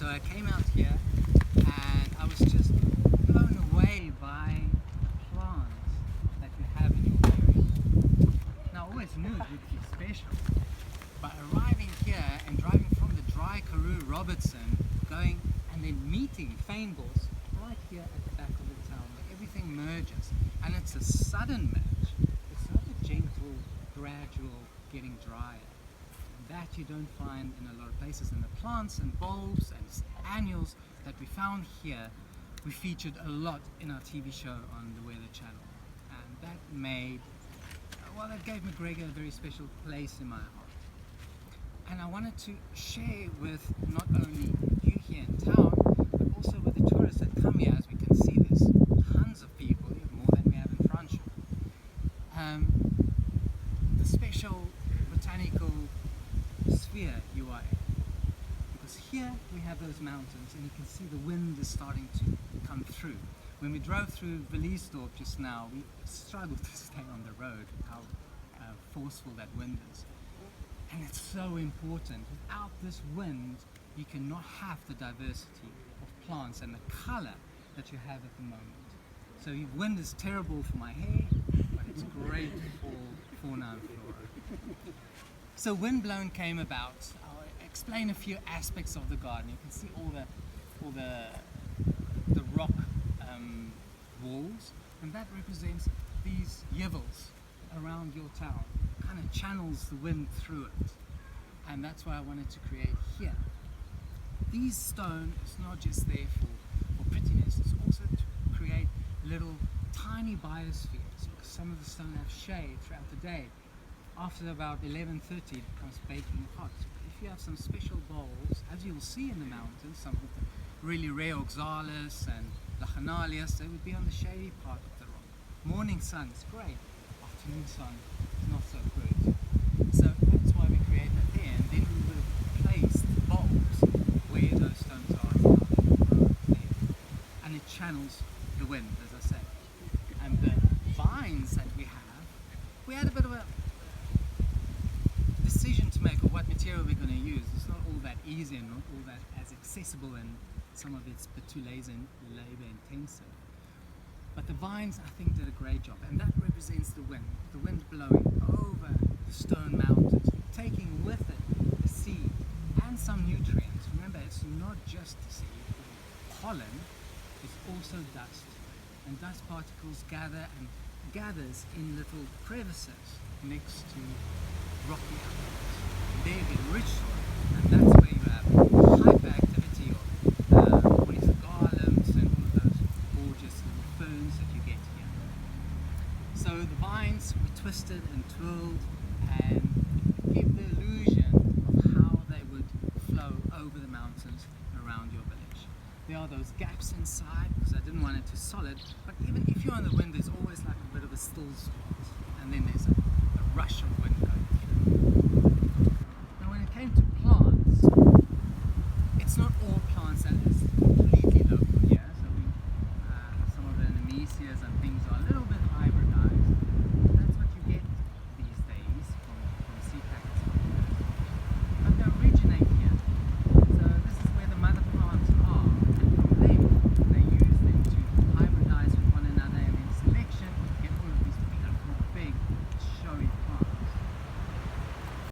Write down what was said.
So I came out here and I was just blown away by the plants that you have in your area. Now I always knew it would be special, but arriving here and driving from the dry Karoo Robertson, going and then meeting Fynbos right here at the back of the town where everything merges, and it's a sudden merge. It's not a gentle, gradual getting drier. That you don't find in a lot of places. And the plants and bulbs and annuals that we found here, we featured a lot in our TV show on the Weather Channel, and that made, well, that gave McGregor a very special place in my heart. And I wanted to share with not only you here in town, but also with the tourists that come here. As we can see, there's tons of people, more than we have in Franschhoek. The special botanical sphere you are in, because here we have those mountains and you can see the wind is starting to come through. When we drove through Vliesdorp just now, we struggled to stay on the road, how forceful that wind is, and it's so important. Without this wind you cannot have the diversity of plants and the color that you have at the moment. So wind is terrible for my hair, but it's great for fauna and flora. So Windblown came about. I'll explain a few aspects of the garden. You can see all the rock walls, and that represents these yevels around your town. It kind of channels the wind through it, and that's why I wanted to create here. These stone is not just there for prettiness, it's also to create little tiny biospheres, because some of the stone have shade throughout the day. After about 11:30 it becomes baking hot. If you have some special bowls, as you'll see in the mountains, some of the really rare oxalis and lachanalias, they would be on the shady part of the rock. Morning sun is great, afternoon sun is not so good. So that's why we create that there, and then we would have placed bowls where those stones are there. And it channels the wind, as I say. And the vines that we had a bit of a decision to make of what material we're going to use. It's not all that easy and not all that as accessible, and some of it's a bit too labor intensive. But the vines, I think, did a great job, and that represents the wind blowing over the stone mountains, taking with it the seed and some nutrients. Remember, it's not just the seed. Pollen is also dust, and dust particles gathers in little crevices next to rocky outcrops. There you get rich soil, and that's where you have hyperactivity of ornithogarlums and all of those gorgeous little ferns that you get here. So the vines were twisted and twirled and give the illusion of how they would flow over the mountains around your village. There are those gaps inside because I didn't want it too solid, but even if you're on the wind, there's always like a bit of a still spot, and then there's a rush of wind going through. Now when it came to plants, it's not all